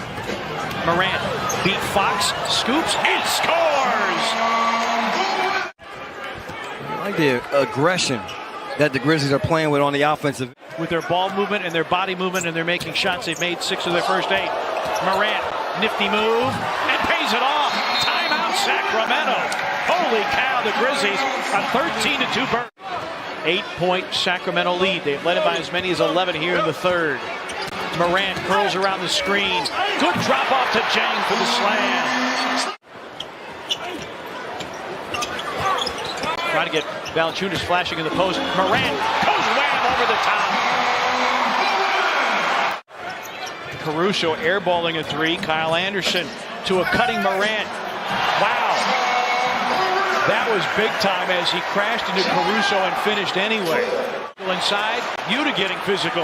Morant beat Fox, scoops and scores! I like the aggression that the Grizzlies are playing with on the offensive. With their ball movement and their body movement, and they're making shots. They've made 6 of their first 8. Morant, nifty move, and pays it off. Timeout, Sacramento. Holy cow, the Grizzlies a 13-2 burn. 8-point Sacramento lead. They've led it by as many as 11 here in the third. Morant curls around the screen. Good drop off to Jang for the slam. Trying to get Valanciunas flashing in the post. Morant goes wham over the top. Caruso airballing a 3. Kyle Anderson to a cutting Morant. Wow. That was big time as he crashed into Caruso and finished anyway. Inside, Yuta getting physical.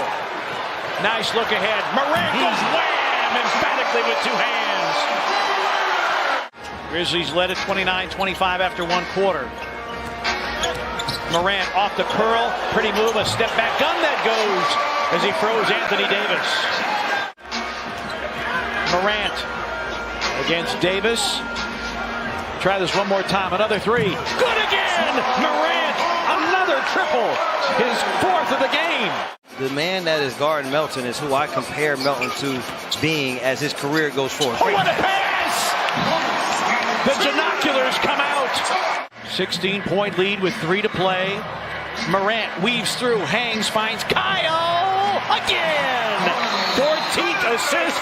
Nice look ahead. Morant goes wham emphatically with 2 hands. Grizzlies led at 29-25 after 1 quarter. Morant off the curl. Pretty move, a step back gun that goes as he throws Anthony Davis. Morant against Davis. Try this one more time. Another 3. Good again! Morant, another triple. His 4th of the game. The man that is guarding Melton is who I compare Melton to being as his career goes forward. Oh, what a pass! The Genoculars come out. 16-point lead with 3 to play. Morant weaves through, hangs, finds Kyle again. 14th assist.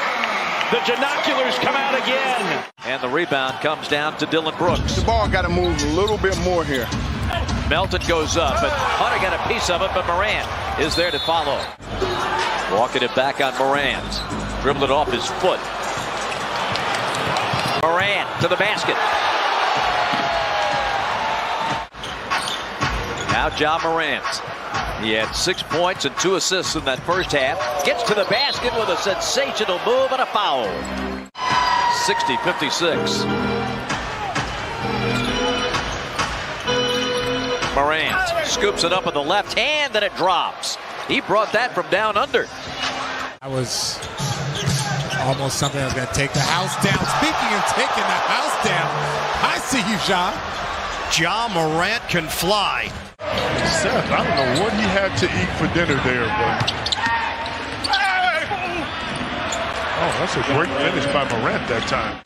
The Genoculars come out again. And the rebound comes down to Dylan Brooks. The ball got to move a little bit more here. Melton goes up, and Hunter got a piece of it, but Morant is there to follow. Walking it back on Morant. Dribbled it off his foot. Morant to the basket. Now John Morant. He had 6 points and 2 assists in that first half. Gets to the basket with a sensational move and a foul. 60-56. Morant scoops it up with the left hand and it drops. He brought that from down under. I was almost something that was going to take the house down. Speaking of taking the house down, I see you, John. Ja Morant can fly. Seth, I don't know what he had to eat for dinner there, but... Oh, that's a great finish by Morant that time.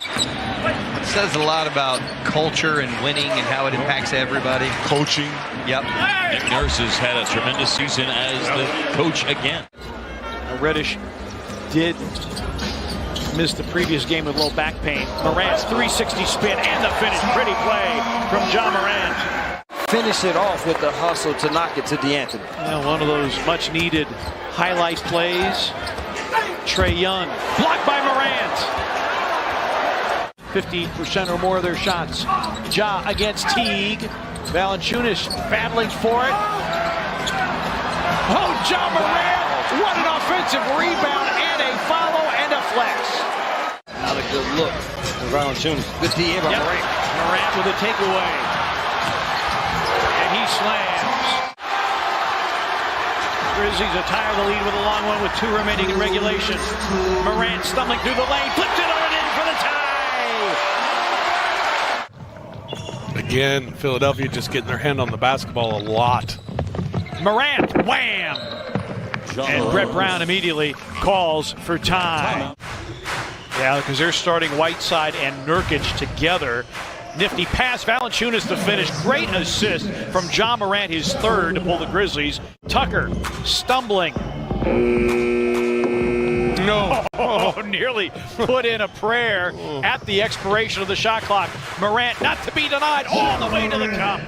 Says a lot about culture and winning and how it impacts everybody. Coaching. Yep. Nick Nurse has had a tremendous season as the coach again. Reddish did miss the previous game with low back pain. Morant's 360 spin and the finish. Pretty play from Ja Morant. Finish it off with the hustle to knock it to D'Anthony. Now one of those much needed highlight plays. Trae Young blocked by Morant. 50% or more of their shots. Ja against Teague. Valanciunas battling for it. Oh, Ja Morant! What an offensive rebound and a follow and a flex. Not a good look for Valanciunas. Good D by Morant. Morant with a takeaway. And he slams. Grizzlies are tired of the lead with a long one with 2 remaining in regulation. Morant stumbling through the lane, flipped it on in for the tie. Again, Philadelphia just getting their hand on the basketball a lot. Morant, wham! And Brett Brown immediately calls for time. Yeah, because they're starting Whiteside and Nurkic together. Nifty pass, Valanciunas to finish. Great assist from Ja Morant, his 3rd to pull the Grizzlies. Tucker stumbling. No. Oh, nearly put in a prayer at the expiration of the shot clock. Morant not to be denied all the way to the cup.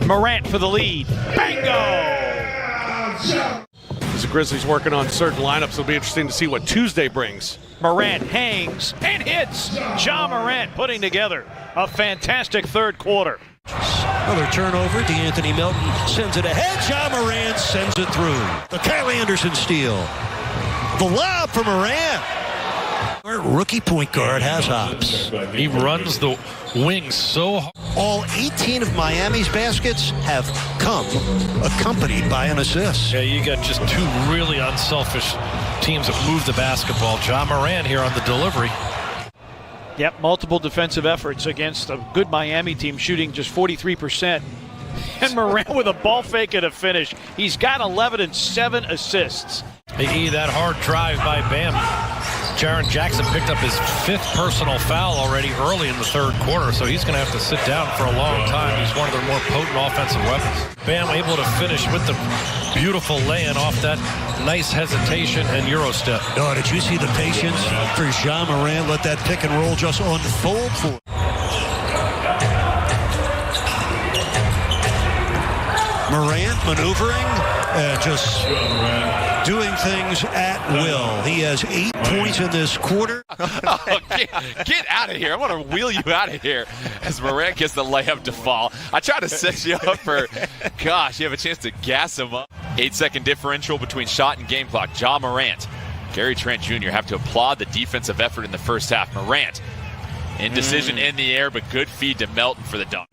Morant for the lead. Bingo! As the Grizzlies working on certain lineups, it'll be interesting to see what Tuesday brings. Morant hangs and hits. Ja Morant putting together a fantastic 3rd quarter. Another turnover. D'Anthony Melton sends it ahead. Ja Morant sends it through. The Kyle Anderson steal. The lob for Morant. Our rookie point guard has hops. He runs the wings so hard. All 18 of Miami's baskets have come accompanied by an assist. Yeah, you got just 2 really unselfish teams that move the basketball. Ja Morant here on the delivery. Yep, multiple defensive efforts against a good Miami team shooting just 43%. And Morant with a ball fake and a finish. He's got 11 and 7 assists. That hard drive by Bam. Jaren Jackson picked up his 5th personal foul already early in the 3rd quarter, so he's going to have to sit down for a long time. He's one of their more potent offensive weapons. Bam able to finish with the beautiful lay-in off that nice hesitation and Euro step. Oh, did you see the patience for Ja Morant? Let that pick and roll just unfold for him. Morant maneuvering and just doing things at will. He has 8 points in this quarter. Get out of here. I want to wheel you out of here as Morant gets the layup to fall. I try to set you up for, gosh, you have a chance to gas him up. 8-second differential between shot and game clock. Ja Morant, Gary Trent Jr. have to applaud the defensive effort in the first half. Morant, indecision in the air, but good feed to Melton for the dunk.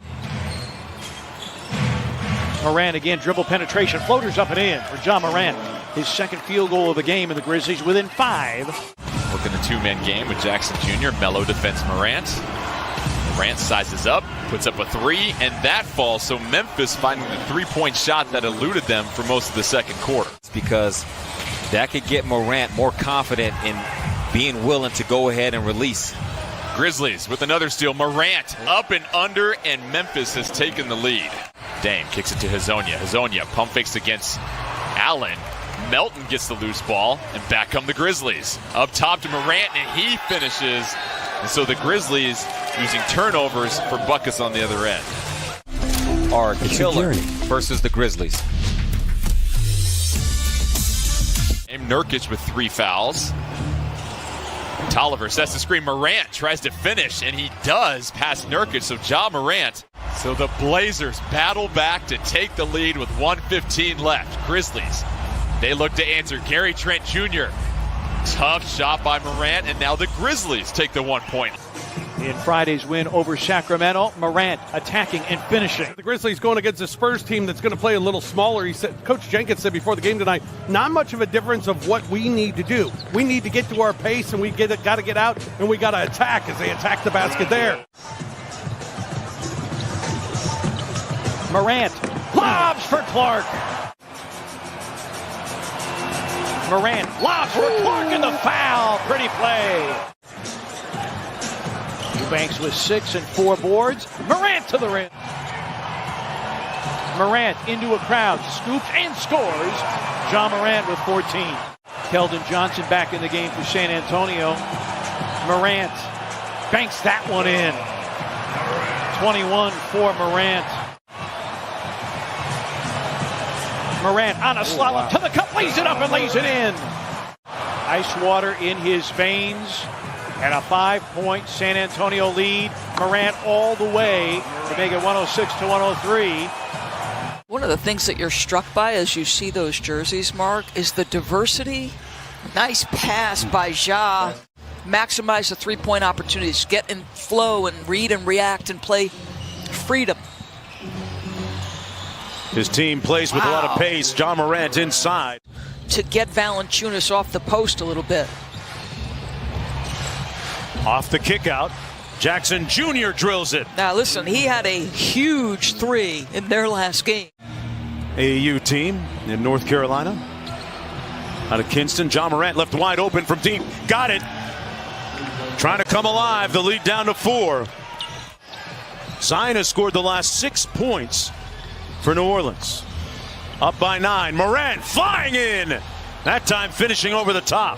Morant again, dribble penetration, floaters up and in for Ja Morant. His 2nd field goal of the game, and the Grizzlies within 5. Working the 2-man game with Jackson Jr. Mellow defense Morant. Morant sizes up, puts up a 3, and that falls. So Memphis finding the 3-point shot that eluded them for most of the 2nd quarter. It's because that could get Morant more confident in being willing to go ahead and release. Grizzlies with another steal. Morant up and under, and Memphis has taken the lead. Dame kicks it to Hezonja. Hezonja pump fakes against Allen. Melton gets the loose ball, and back come the Grizzlies. Up top to Morant, and he finishes. And so the Grizzlies using turnovers for buckets on the other end. Our killer versus the Grizzlies. And Nurkic with 3 fouls. Tolliver sets the screen. Morant tries to finish, and he does past Nurkic. So Ja Morant. So the Blazers battle back to take the lead with 1:15 left. Grizzlies, they look to answer. Gary Trent Jr. Tough shot by Morant, and now the Grizzlies take the 1 point. In Friday's win over Sacramento, Morant attacking and finishing. The Grizzlies going against a Spurs team that's going to play a little smaller. He said, Coach Jenkins said before the game tonight, not much of a difference of what we need to do. We need to get to our pace, and we got to get out, and we got to attack as they attack the basket there. Morant lobs for Clark. Morant lobs for Clark in the foul. Pretty play. Eubanks with 6 and 4 boards. Morant to the rim. Morant into a crowd, scoops and scores. Ja Morant with 14. Keldon Johnson back in the game for San Antonio. Morant banks that one in. 21 for Morant. Morant on a slalom to the cup, lays it up and lays it in. Ice water in his veins. And a 5-point San Antonio lead. Morant all the way to make it 106-103. One of the things that you're struck by as you see those jerseys, Mark, is the diversity. Nice pass by Ja. Maximize the three-point opportunities. Get in flow and read and react and play freedom. His team plays with a lot of pace. Ja Morant inside. To get Valanciunas off the post a little bit. Off the kick out. Jackson Jr. drills it. Now listen, he had a huge 3 in their last game. AAU team in North Carolina. Out of Kinston, Ja Morant left wide open from deep. Got it. Trying to come alive. The lead down to 4. Zion has scored the last 6 points for New Orleans. Up by 9. Morant flying in. That time finishing over the top.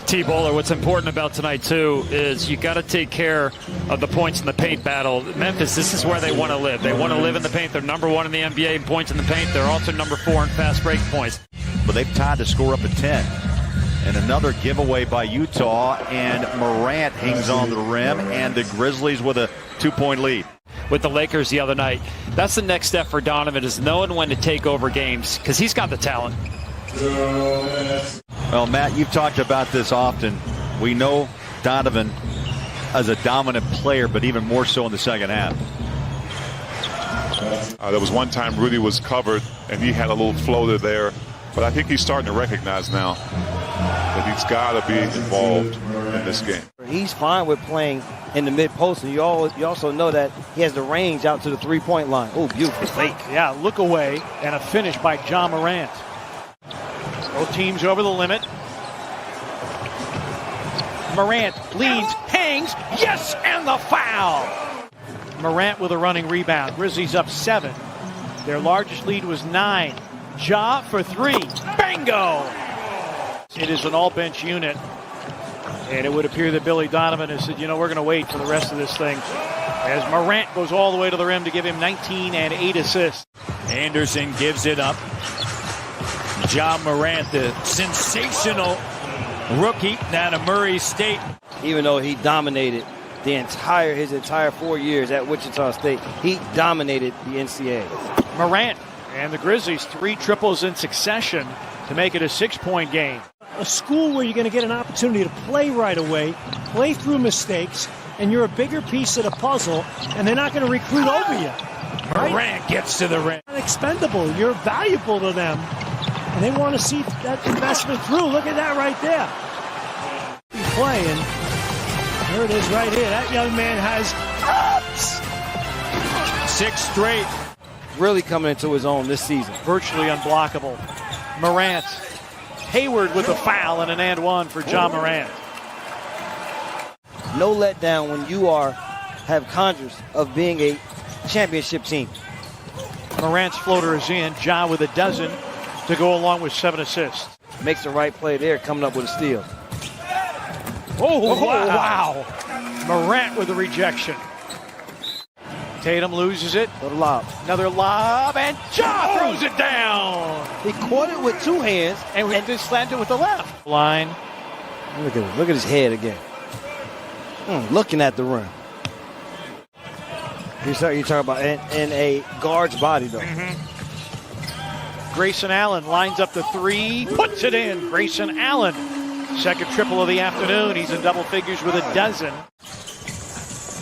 T-Bowler, what's important about tonight, too, is you got to take care of the points in the paint battle. Memphis, this is where they want to live. They want to live in the paint. They're number 1 in the NBA in points in the paint. They're also number 4 in fast break points. But they've tied the score up at 10. And another giveaway by Utah, and Morant hangs on the rim, and the Grizzlies with a 2-point lead. With the Lakers the other night, that's the next step for Donovan, is knowing when to take over games, because he's got the talent. Well, Matt, you've talked about this often. We know Donovan as a dominant player, but even more so in the second half. There was one time Rudy was covered, and he had a little floater there. But I think he's starting to recognize now that he's got to be involved in this game. He's fine with playing in the mid-post, and you also know that he has the range out to the three-point line. Oh, beautiful fake. Yeah, look away, and a finish by Ja Morant. Both teams over the limit. Morant leads, hangs, yes, and the foul. Morant with a running rebound. Grizzlies up 7. Their largest lead was 9. Ja for 3. Bingo! It is an all-bench unit. And it would appear that Billy Donovan has said, you know, we're going to wait for the rest of this thing. As Morant goes all the way to the rim to give him 19 and 8 assists. Anderson gives it up. Ja Morant, the sensational rookie down at Murray State. Even though he dominated his entire 4 years at Wichita State, he dominated the NCAA. Morant and the Grizzlies 3 triples in succession to make it a 6-point game. A school where you're going to get an opportunity to play right away, play through mistakes, and you're a bigger piece of the puzzle, and they're not going to recruit over you. Right? Morant gets to the rim. You're not expendable. You're valuable to them, and they want to see that investment through. Look at that right there. He's playing. There it is right here. That young man has ups. 6 straight. Really coming into his own this season. Virtually unblockable. Morant. Hayward with a foul and an and 1 for Ja Morant. No letdown when you have conjures of being a championship team. Morant's floater is in. Ja with a dozen to go along with 7 assists. Makes the right play there, coming up with a steal. Oh, wow. Morant with a rejection. Tatum loses it. Another lob, and Ja throws it down. He caught it with 2 hands and just slammed it with the left. Line. Look at him. Look at his head again. Looking at the rim. You're talking about in a guard's body, though. Grayson Allen lines up the 3, puts it in. Grayson Allen, second triple of the afternoon. He's in double figures with a dozen.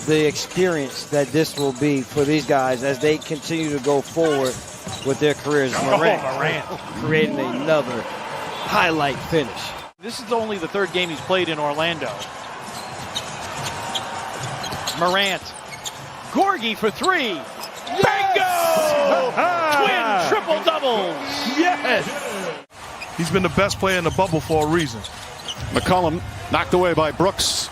The experience that this will be for these guys as they continue to go forward with their careers. Morant creating another highlight finish. This is only the 3rd game he's played in Orlando. Morant. Gorgie for 3. Bingo! Twin triple doubles. Yes! He's been the best player in the bubble for a reason. McCollum knocked away by Brooks.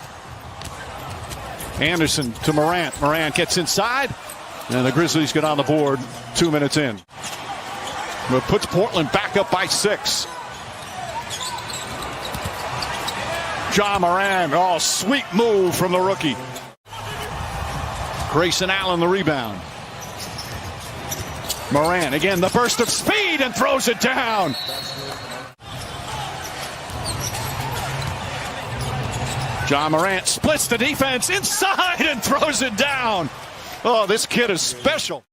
Anderson to Morant. Morant gets inside, and the Grizzlies get on the board 2 minutes in. But puts Portland back up by 6. Ja Morant, oh, sweet move from the rookie. Grayson Allen the rebound. Morant again, the burst of speed, and throws it down. Ja Morant splits the defense inside and throws it down. Oh, this kid is special.